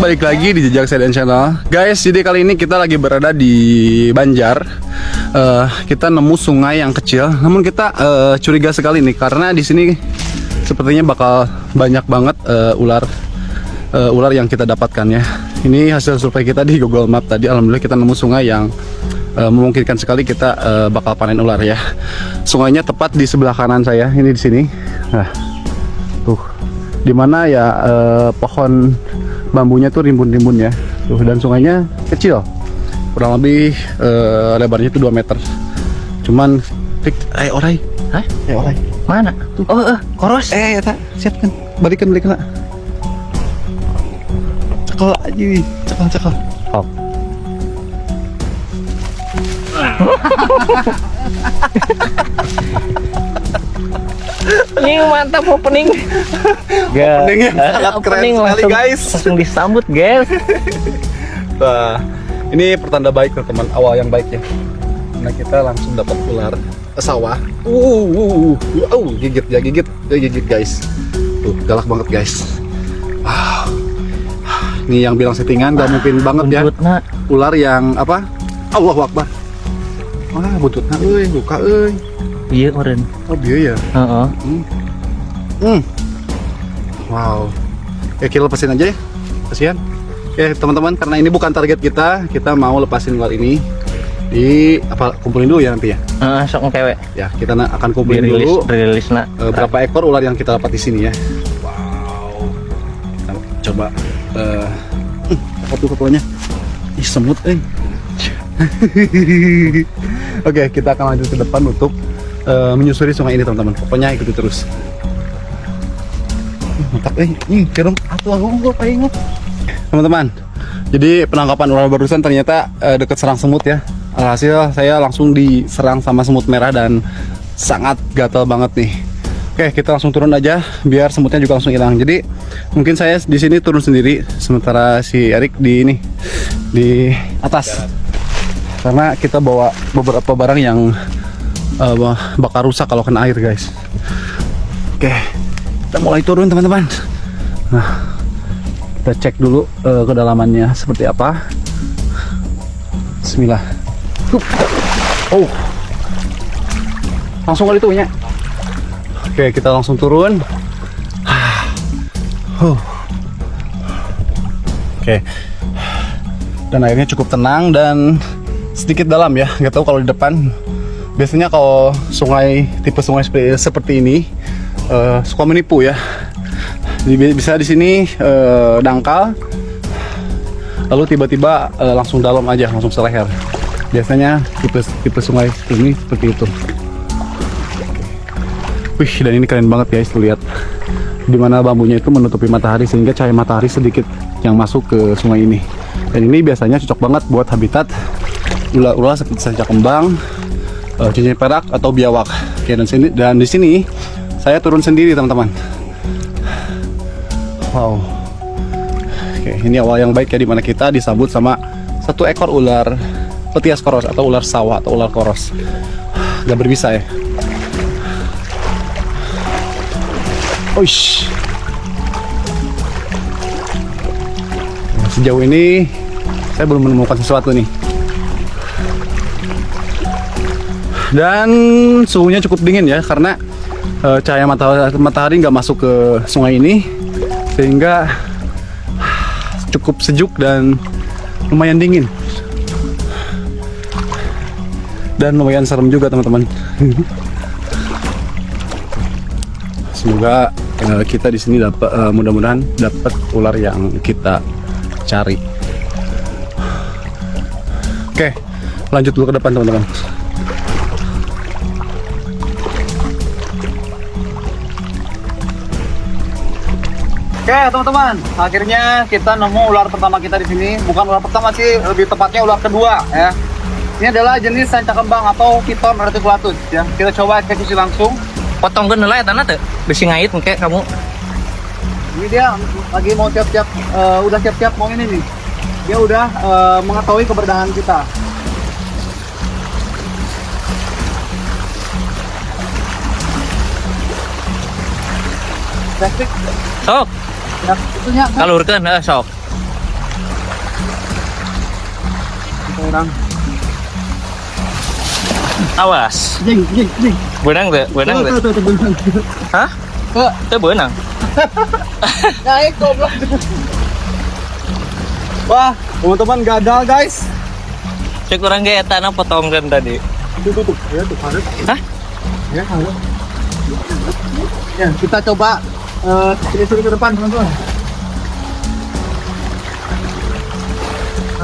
Balik lagi di Jejak Sedan Channel, guys. Jadi kali ini kita lagi berada di Banjar. Kita nemu sungai yang kecil, namun kita curiga sekali nih karena di sini sepertinya bakal banyak banget ular yang kita dapatkan ya. Ini hasil survei kita di Google Map tadi. Alhamdulillah kita nemu sungai yang memungkinkan sekali kita bakal panen ular ya. Sungainya tepat di sebelah kanan saya, ini di sini. Nah, tuh, dimana ya pohon bambunya tuh rimbun-rimbun ya. Tuh, dan sungainya kecil, kurang lebih lebarnya itu 2 meter. Cuman orai. Hah? Orai. Mana? Tuh. Oh, koros. Ya tak, siapkan. Balikan lah. Cekel aja, cekel. Oh. Ini mantap opening. Openingnya sangat keren sekali, guys. Langsung disambut, guys. Nah, ini pertanda baik teman, awal yang baik ya. Nah, kita langsung dapat ular sawah. Gigit guys. Tuh, galak banget guys. Wow. Ini yang bilang settingan gak mungkin banget ya. Buntutna. Ular yang apa? Allahu Akbar. Wah, buntutna euy, luka euy. Iya, meren. Oh, bieu ya. Heeh. Wow. Ya, kita lepasin aja ya. Kasihan. Oke teman-teman, karena ini bukan target kita, kita mau lepasin ular ini di kumpulin dulu ya nanti ya. Sok ngkewe. Ya, kita akan kumpulin dulu rilis nak. berapa ekor ular yang kita dapat di sini ya. Wow. Kita coba foto fotonya. Ih, semut Oke, kita akan lanjut ke depan untuk menyusuri sungai ini teman-teman. Pokoknya ikuti terus. Mantap kerong aku pengen. Teman-teman, jadi penangkapan ular barusan ternyata dekat serang semut ya. Alhasil saya langsung diserang sama semut merah dan sangat gatal banget nih. Oke, kita langsung turun aja biar semutnya juga langsung hilang. Jadi mungkin saya di sini turun sendiri, sementara si Erik di atas. Karena kita bawa beberapa barang yang bakal rusak kalau kena air, guys. Oke, kita mulai turun teman-teman. Nah, kita cek dulu kedalamannya seperti apa. Bismillah. Oh, langsung kali itunya. Oke, kita langsung turun. Oke, dan airnya cukup tenang dan sedikit dalam ya. Nggak tahu kalau di depan. Biasanya kalau tipe sungai seperti ini suka menipu ya. Bisa di sini dangkal, lalu tiba-tiba langsung dalam aja, langsung seleher. Biasanya tipe sungai ini seperti itu. Wih, dan ini keren banget guys, lihat dimana bambunya itu menutupi matahari sehingga cahaya matahari sedikit yang masuk ke sungai ini. Dan ini biasanya cocok banget buat habitat ular-ular seperti sancak kembang, cincin perak atau biawak. Oke, dan di sini saya turun sendiri teman-teman. Wow. Oke, ini awal yang baik ya, dimana kita disambut sama satu ekor ular petias koros atau ular sawah atau ular koros. Gak berbisa ya. Oish. Nah, sejauh ini saya belum menemukan sesuatu nih. Dan suhunya cukup dingin ya, karena cahaya matahari nggak masuk ke sungai ini, sehingga cukup sejuk dan lumayan dingin. Dan lumayan serem juga teman-teman. Semoga kita di sini dapat mudah-mudahan dapat ular yang kita cari. Oke, lanjut dulu ke depan teman-teman. Oke teman-teman, akhirnya kita nemu ular pertama kita di sini. Bukan ular pertama sih, lebih tepatnya ular kedua ya. Ini adalah jenis sanca kembang atau Piton reticulatus ya. Kita coba cuci langsung. Potong kan lah ya tanah tuh. Besi ngait kayak kamu. Ini dia lagi mau siap-siap, udah siap-siap mau ini nih. Dia udah mengetahui keberdahan kita. Plastik, Sok, ya, itunya kan? kalurkan sok. Kita orang. Awas. Jing. Benang tuh, benang tuh. Tuh, benang. Hah? Tuh benang. Naik goblok. Wah, teman-teman gagal guys. Cek orang kayak tanah potong kan tadi. Tuh, ya tuh harus. Hah? Ya harus. Ya, kita coba sini ke depan teman-teman.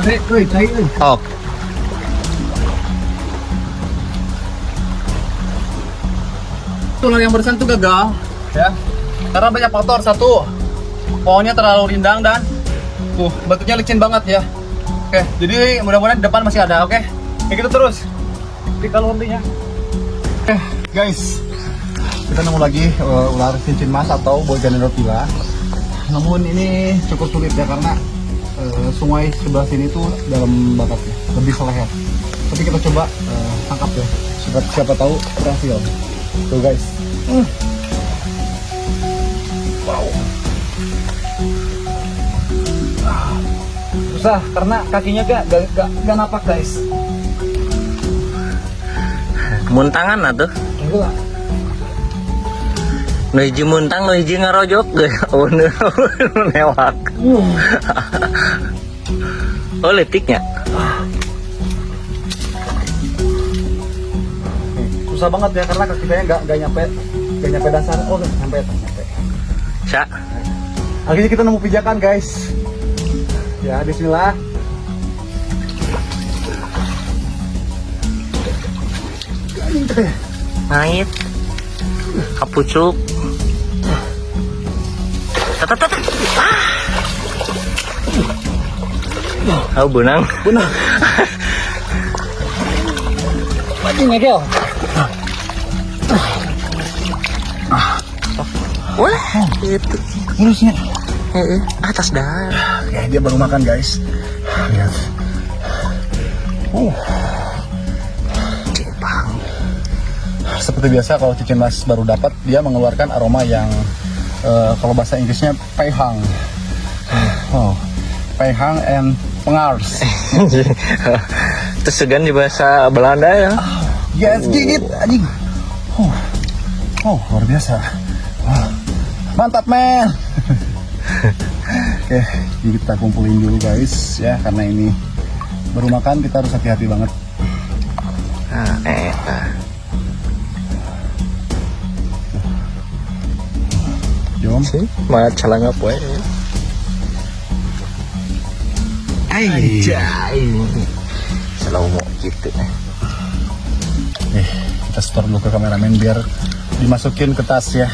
Tarik, tarik. Oh. Tulang yang bersih itu gagal, ya. Karena banyak faktor. Satu, pohonnya terlalu rindang dan tuh batunya licin banget ya. Oke, jadi mudah-mudahan di depan masih ada. Oke, kayak gitu terus. Di kalau nantinya. Oke, guys, kita nemu lagi ular cincin mas atau Boyganenropila. Namun ini cukup sulit ya karena sungai sebelah sini tuh dalam bakatnya, lebih seleher. Tapi kita coba tangkap ya. Siapa tahu berhasil. Tuh guys. Wow. Susah karena kakinya gak napak guys. Muntangan lah tuh. Enggak. Nu hiji muntang, nu hiji ngarojok ge. Oh, lewat. Oh, letiknya. Susah banget ya karena kaki saya nggak nyampe dasar. Oh, nyampe. Sya. Akhirnya kita nemu pijakan guys. Ya, bismillah. Ngait. Kapucuk. Tat. Oh, benang. Benar. Mati ngegel. Wah, itu. Terusnya. Atas dah. Ya, dia baru makan guys. Lihat. Cipang. Seperti biasa kalau cincin mas baru dapat, dia mengeluarkan aroma yang kalau bahasa Inggrisnya peihang. Oh, peihang and pengars. Itu segan di bahasa Belanda ya. Yes, gigit anjing. Luar biasa. Mantap men. Oke, jadi kita kumpulin dulu guys ya, karena ini baru makan, kita harus hati-hati banget. Jom. Malah calangap we. Anjay. Selalu mau gitu. Kita store dulu ke kameramen biar dimasukin ke tas ya.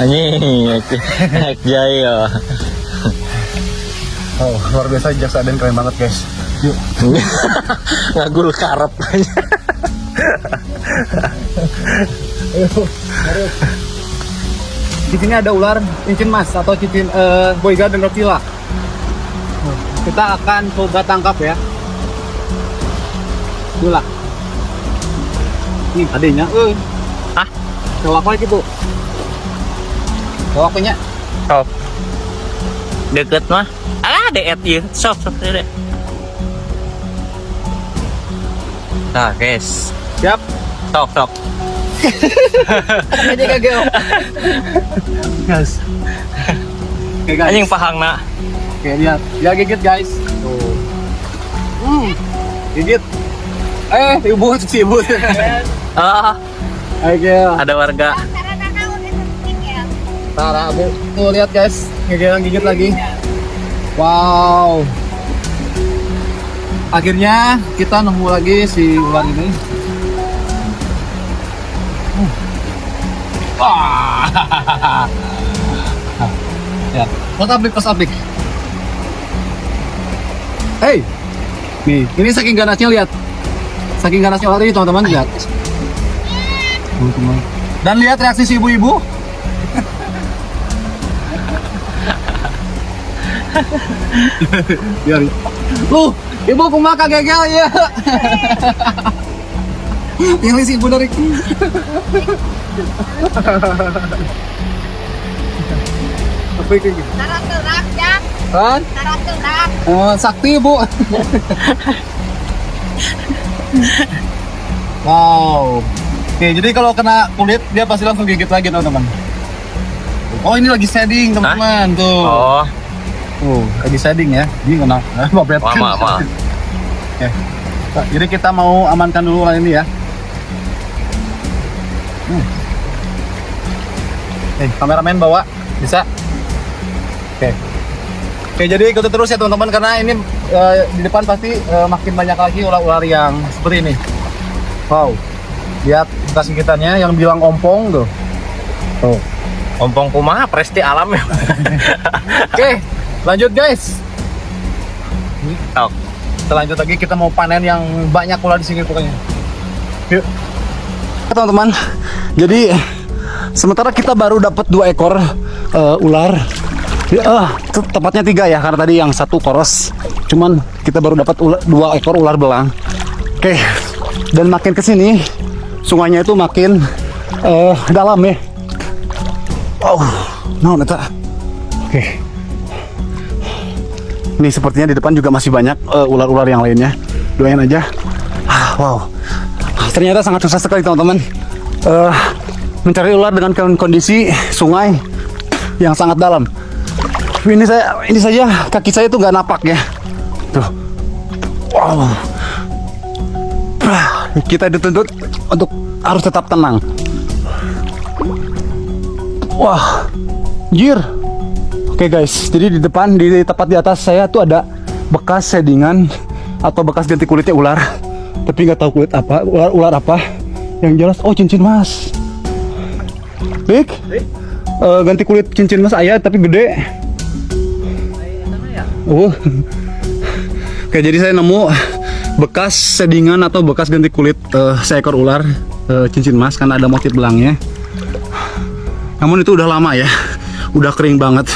Anjing, jaya. Oh, luar biasa, Jaksa Aden keren banget guys. Yuk. Ngagul karep aja. Di sini ada ular cincin mas atau cincin Boyganenropila. Kita akan coba tangkap ya. Dula. Nih adanya. Hah? Coba apa gitu? Coba punya. Sok. Deket mah. Alah, deet ieu. Sok deh. Nah, guys. Siap. Sok. Aja gagal. Guys. Oke guys. Anjing pahangna. Oke, lihat. Dia gigit guys. Tuh. Gigit. Ibu. Ah, Oke. ada warga. Tara, Bu. Tuh lihat guys. Gigit lagi. Wow. Akhirnya kita nemu lagi si ular ini. Wah. Ya, pas aplik. Hey. Nih, ini saking ganasnya lihat. Saking ganasnya ular ini teman-teman lihat. Dan lihat reaksi si ibu-ibu. Biar. Ibu kumaha gegel ya. Yang si ibu dari. Apa itu? Tarak-terak ya. Kan? Tarak-terak. Sakti bu. Wow. Oke, jadi kalau kena kulit dia pasti langsung gigit lagi teman-teman. Oh ini lagi shading teman-teman tuh. Oh, Lagi shading ya. Ini kena. mama. Oke. Nah, jadi kita mau amankan dulu ular ini ya. Kameramen bawa bisa. Oke, jadi ikuti terus ya teman-teman karena ini di depan pasti makin banyak lagi ular-ular yang seperti ini. Wow, lihat bekas gigitannya yang bilang ompong tuh. Tuh. Ompong kumaha presti alam ya. Oke, lanjut guys. Tok. Kita lanjut lagi, kita mau panen yang banyak ular di sini pokoknya. Yuk. Teman-teman, jadi sementara kita baru dapat 2 ekor ular. Tepatnya 3 ya, karena tadi yang 1 koros. Cuman kita baru dapat 2 ekor ular belang. Oke, dan makin kesini sungainya itu makin dalam ya. No, neta. Oke. Ini sepertinya di depan juga masih banyak ular-ular yang lainnya. Doain aja. Wow. Ternyata sangat susah sekali teman-teman mencari ular dengan kondisi sungai yang sangat dalam. Ini saja kaki saya tuh nggak napak ya. Tuh. Wow. Kita dituntut untuk harus tetap tenang. Wah, jir. Oke guys, jadi di depan di tepat di atas saya tuh ada bekas shadingan atau bekas ganti kulitnya ular. Tapi nggak tahu kulit apa, ular apa. Yang jelas, cincin mas. Rik, ganti kulit cincin mas ayah tapi gede. Oke, jadi saya nemu bekas shadingan atau bekas ganti kulit seekor ular cincin mas karena ada motif belangnya. Namun itu udah lama ya, udah kering banget.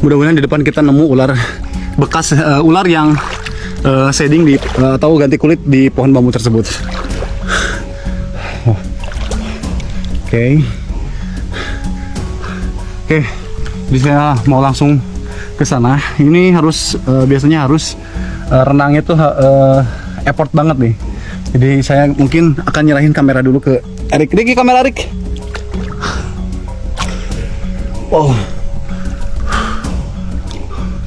Mudah-mudahan di depan kita nemu ular bekas ular yang shading di atau ganti kulit di pohon bambu tersebut. Oke, jadi saya mau langsung ke sana. Ini harus biasanya harus renangnya tuh effort banget nih. Jadi saya mungkin akan nyerahin kamera dulu ke Erik. Riki, kamera Erik. Wow.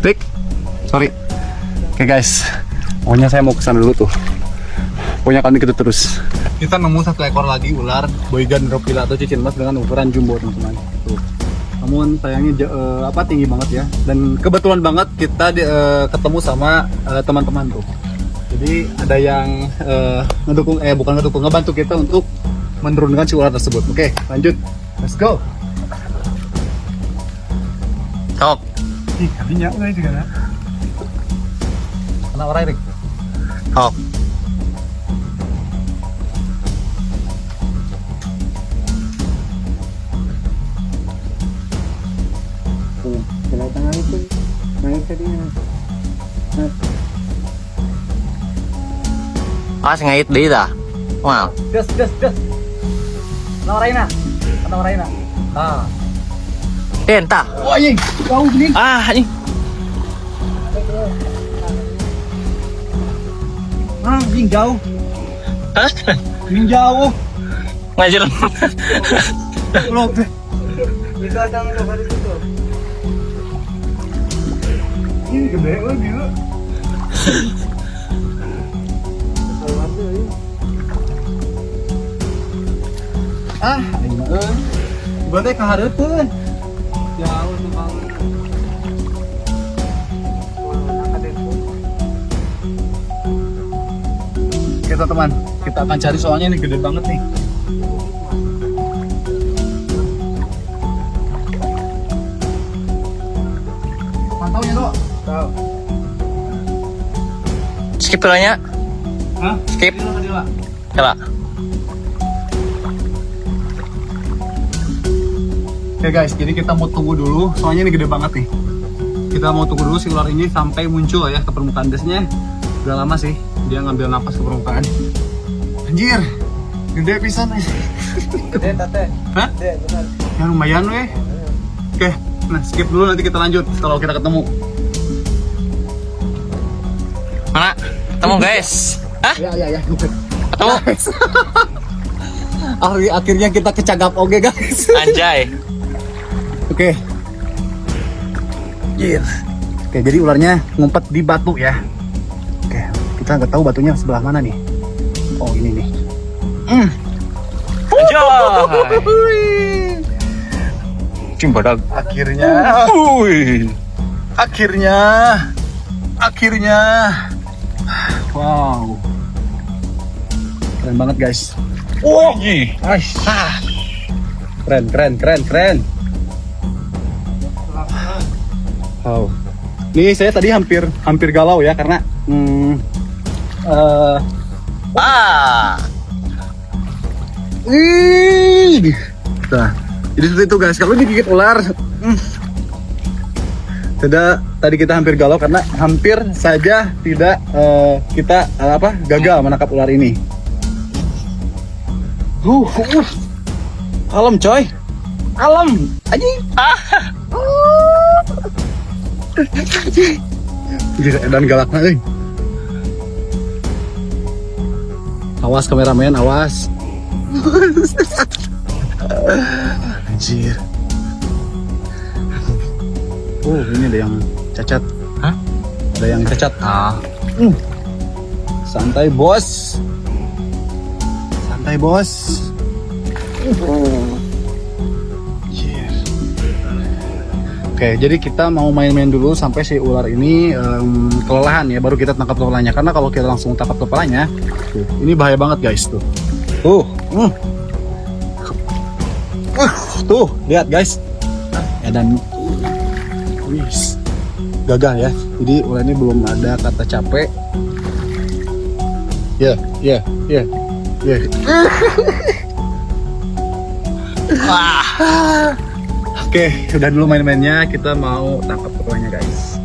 Rick, sorry. Oke guys, pokoknya saya mau kesana dulu tuh. Pokoknya kami ikut terus. Kita nemu 1 ekor lagi ular Boygan Dropila atau cincin mas dengan ukuran jumbo teman-teman. Tuh. Namun sayangnya tinggi banget ya. Dan kebetulan banget kita ketemu sama teman-teman tuh. Jadi ada yang ngebantu kita untuk menurunkan si ular tersebut. Oke, lanjut. Let's go. Tok. Kalinya udah juga na. Anak orang Erik. Tok. Tangan itu naik tadi. Ngait deui tah. Wow. Gas. Anak Raina. Ah. Tah. Oh anjing, jauh gini. Anjing. Anjing jauh. Hah? Anjing jauh. Ngajar. Loh. Ini gede lagi lu. Bantai ke hareupeun. Jauh tuh Bang. Oke teman-teman, kita akan cari soalnya ini gede banget nih. Pantau ya, Dok. Tahu. Skip tulanya. Hah? Skip. Adila. Coba. Oke guys, jadi kita mau tunggu dulu, soalnya ini gede banget nih. Kita mau tunggu dulu si ular ini sampai muncul ya ke permukaan. Biasanya udah lama sih dia ngambil napas ke permukaan. Anjir, gede pisan nih. Gede tate. Hah? Gede benar. Ya lumayan weh. Oke, nah skip dulu, nanti kita lanjut kalau kita ketemu. Mana? Ketemu guys. Hah? Ya. Ketemu? Akhirnya kita kecagap oke guys. Anjay. Oke. Oke, jadi ularnya ngumpet di batu ya. Oke, kita nggak tahu batunya sebelah mana nih. Oh, ini nih. Anjay. Cimbadag. Akhirnya. Akhirnya. Wow. Keren banget guys. Wah. Keren. Wow. Nih saya tadi hampir galau ya karena Nah, jadi seperti itu guys. Kalau digigit ular, tadi kita hampir galau karena hampir saja tidak kita gagal menangkap ular ini. Kalem coy, kalem aja. Dan galak nih. Awas kameramen, awas. Anjir. Ini ada yang cacat. Hah? Ada yang cacat. Santai bos. Anjir. Oke, jadi kita mau main-main dulu sampai si ular ini kelelahan ya, baru kita tangkap kepalanya. Karena kalau kita langsung tangkap kepalanya, ini bahaya banget guys tuh. Tuh, lihat guys. Ya dan gagal ya. Jadi ular ini belum ada kata capek. Ya. Oke, udah dulu main-mainnya. Kita mau tangkap kepalanya guys.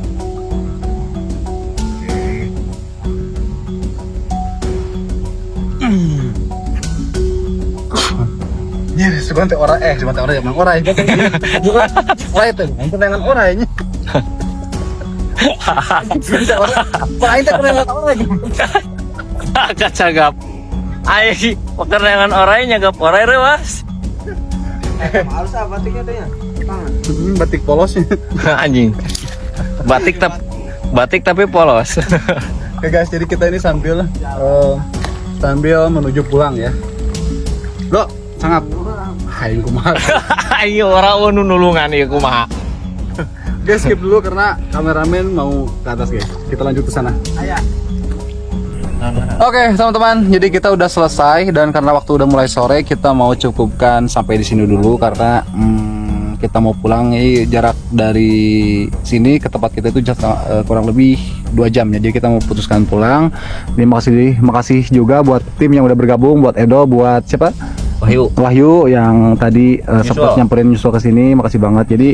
Ini sebentar orang emang orang itu dengan orangnya. Kacagap. Ai, pekerengan orangnya nyagap orang rewas. Harus apa batiknya teh ya? Batik polosnya. Anjing. Batik tapi polos. Oke guys, jadi kita ini sambil menuju pulang ya. Lo sangat hai kumaha. Ayo orang anu nulungan ieu kumaha. Guys, skip dulu karena kameramen mau ke atas guys. Kita lanjut ke sana. Aya. Oke, teman-teman. Jadi kita udah selesai dan karena waktu udah mulai sore, kita mau cukupkan sampai di sini dulu karena kita mau pulang. Jarak dari sini ke tempat kita itu kurang lebih 2 jam ya. Jadi kita mau putuskan pulang. Ini makasih juga buat tim yang udah bergabung, buat Edo, buat siapa? Wahyu yang tadi sempat nyamperin nyusul ke sini. Makasih banget. Jadi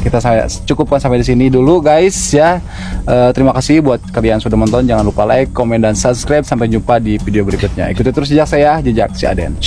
saya cukupkan sampai di sini dulu guys ya. Terima kasih buat kalian sudah menonton. Jangan lupa like, komen dan subscribe. Sampai jumpa di video berikutnya. Ikuti terus jejak saya, jejak si Aden.